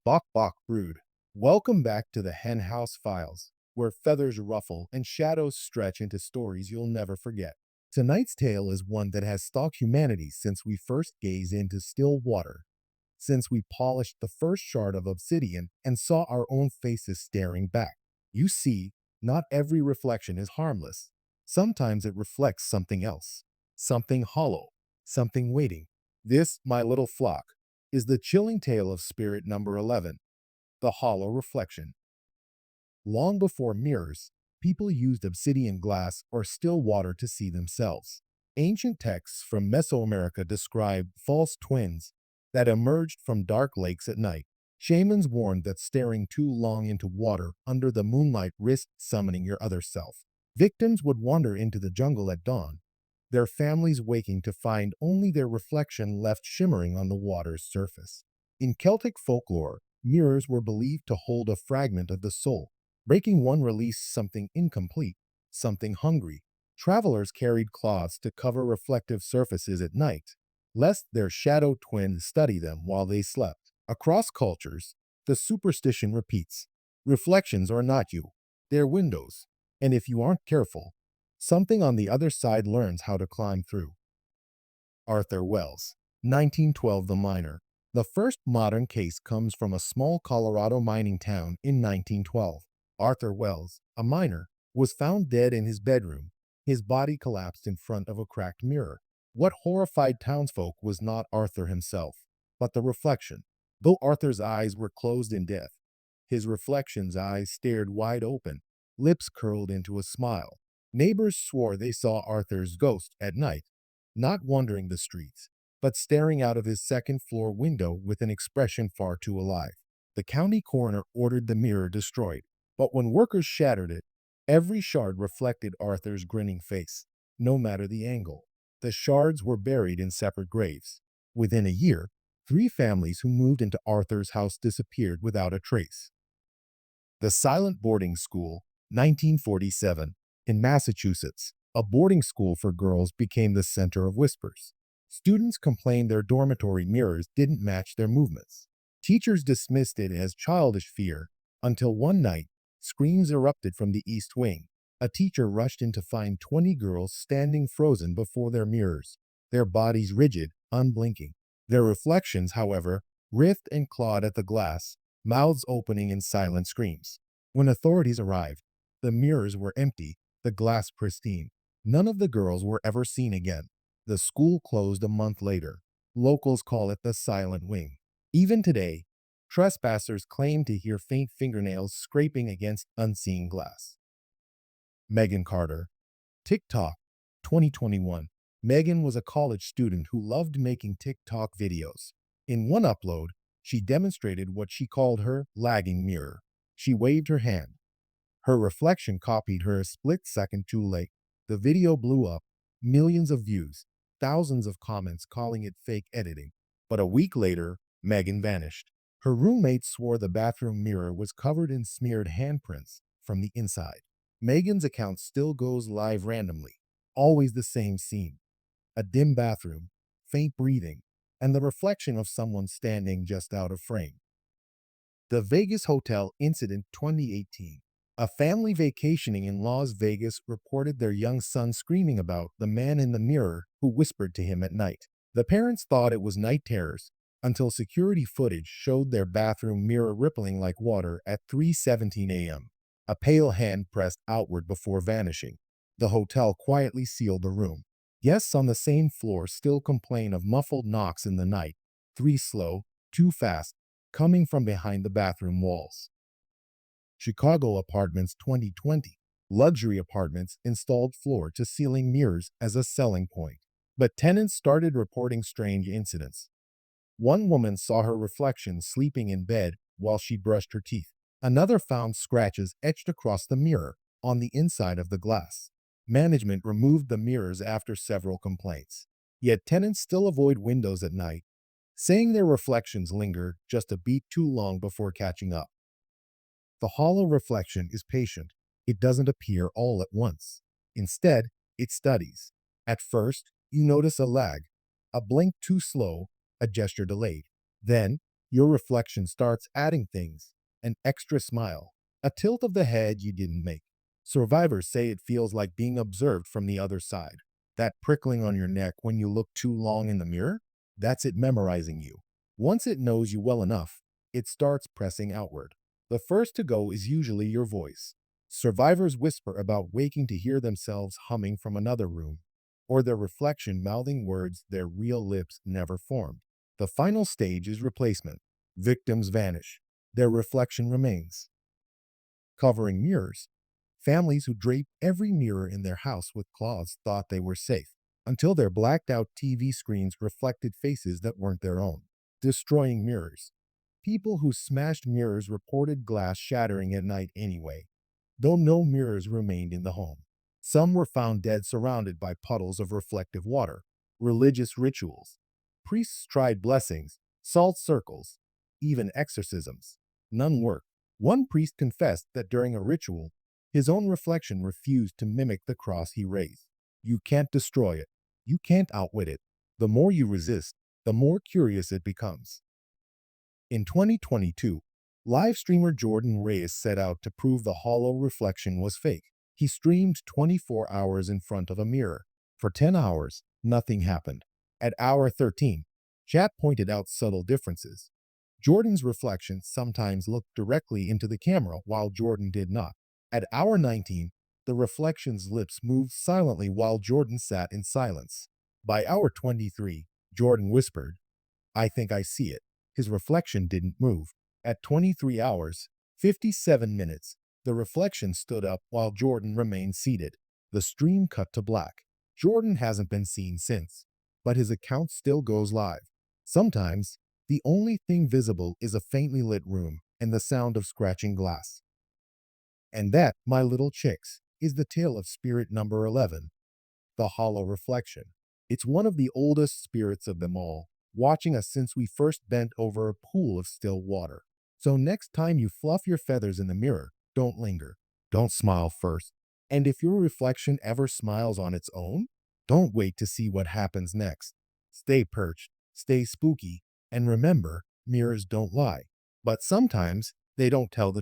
Bok Bok Brood. Welcome back to the Hen House Files, where feathers ruffle and shadows stretch into stories you'll never forget. Tonight's tale is one that has stalked humanity since we first gazed into still water, since we polished the first shard of obsidian and saw our own faces staring back. You see, not every reflection is harmless. Sometimes it reflects something else, something hollow, something waiting. This, my little flock, is the chilling tale of spirit number 11, the hollow reflection. Long before mirrors, people used obsidian glass or still water to see themselves. Ancient texts from Mesoamerica describe false twins that emerged from dark lakes at night. Shamans warned that staring too long into water under the moonlight risked summoning your other self. Victims would wander into the jungle at dawn, their families waking to find only their reflection left shimmering on the water's surface. In Celtic folklore, mirrors were believed to hold a fragment of the soul. Breaking one released something incomplete, something hungry. Travelers carried cloths to cover reflective surfaces at night, lest their shadow twin study them while they slept. Across cultures, the superstition repeats. Reflections are not you, they're windows, and if you aren't careful, something on the other side learns how to climb through. Arthur Wells, 1912. The Miner. The first modern case comes from a small Colorado mining town in 1912. Arthur Wells, a miner, was found dead in his bedroom. His body collapsed in front of a cracked mirror. What horrified townsfolk was not Arthur himself, but the reflection. Though Arthur's eyes were closed in death, his reflection's eyes stared wide open, lips curled into a smile. Neighbors swore they saw Arthur's ghost at night, not wandering the streets, but staring out of his second-floor window with an expression far too alive. The county coroner ordered the mirror destroyed, but when workers shattered it, every shard reflected Arthur's grinning face, no matter the angle. The shards were buried in separate graves. Within a year, 3 families who moved into Arthur's house disappeared without a trace. The Silent Boarding School, 1947. In Massachusetts, a boarding school for girls became the center of whispers. Students complained their dormitory mirrors didn't match their movements. Teachers dismissed it as childish fear until one night, screams erupted from the East Wing. A teacher rushed in to find 20 girls standing frozen before their mirrors, their bodies rigid, unblinking. Their reflections, however, writhed and clawed at the glass, mouths opening in silent screams. When authorities arrived, the mirrors were empty, the glass pristine. None of the girls were ever seen again. The school closed a month later. Locals call it the Silent Wing. Even today, trespassers claim to hear faint fingernails scraping against unseen glass. Megan Carter. TikTok, 2021. Megan was a college student who loved making TikTok videos. In one upload, she demonstrated what she called her lagging mirror. She waved her hand. Her reflection copied her a split second too late. The video blew up, millions of views, thousands of comments calling it fake editing. But a week later, Megan vanished. Her roommate swore the bathroom mirror was covered in smeared handprints from the inside. Megan's account still goes live randomly. Always the same scene. A dim bathroom, faint breathing, and the reflection of someone standing just out of frame. The Vegas Hotel Incident 2018. A family vacationing in Las Vegas reported their young son screaming about the man in the mirror who whispered to him at night. The parents thought it was night terrors until security footage showed their bathroom mirror rippling like water at 3:17 a.m. A pale hand pressed outward before vanishing. The hotel quietly sealed the room. Guests on the same floor still complain of muffled knocks in the night, 3 slow, 2 fast, coming from behind the bathroom walls. Chicago Apartments 2020. Luxury apartments installed floor-to-ceiling mirrors as a selling point, but tenants started reporting strange incidents. One woman saw her reflection sleeping in bed while she brushed her teeth. Another found scratches etched across the mirror on the inside of the glass. Management removed the mirrors after several complaints. Yet tenants still avoid windows at night, saying their reflections linger just a beat too long before catching up. The hollow reflection is patient. It doesn't appear all at once. Instead, it studies. At first, you notice a lag, a blink too slow, a gesture delayed. Then, Your reflection starts adding things, an extra smile, a tilt of the head you didn't make. Survivors say it feels like being observed from the other side. That prickling on your neck when you look too long in the mirror, that's it memorizing you. Once it knows you well enough, it starts pressing outward. The first to go is usually your voice. Survivors whisper about waking to hear themselves humming from another room, or their reflection mouthing words their real lips never formed. The final stage is replacement. Victims vanish. Their reflection remains. Covering mirrors. Families who draped every mirror in their house with cloths thought they were safe, until their blacked out TV screens reflected faces that weren't their own. Destroying mirrors. People who smashed mirrors reported glass shattering at night anyway, though no mirrors remained in the home. Some were found dead surrounded by puddles of reflective water. Religious rituals. Priests tried blessings, salt circles, even exorcisms. None worked. One priest confessed that during a ritual, his own reflection refused to mimic the cross he raised. You can't destroy it. You can't outwit it. The more you resist, the more curious it becomes. In 2022, live streamer Jordan Reyes set out to prove the hollow reflection was fake. He streamed 24 hours in front of a mirror. For 10 hours, nothing happened. At hour 13, chat pointed out subtle differences. Jordan's reflection sometimes looked directly into the camera while Jordan did not. At hour 19, the reflection's lips moved silently while Jordan sat in silence. By hour 23, Jordan whispered, "I think I see it." His reflection didn't move. At 23 hours, 57 minutes, the reflection stood up while Jordan remained seated. The stream cut to black. Jordan hasn't been seen since, but his account still goes live. Sometimes, the only thing visible is a faintly lit room and the sound of scratching glass. And that, my little chicks, is the tale of spirit number 11, the hollow reflection. It's one of the oldest spirits of them all, watching us since we first bent over a pool of still water. So next time you fluff your feathers in the mirror, don't linger. Don't smile first. And if your reflection ever smiles on its own, don't wait to see what happens next. Stay perched, stay spooky, and remember, mirrors don't lie. But sometimes they don't tell the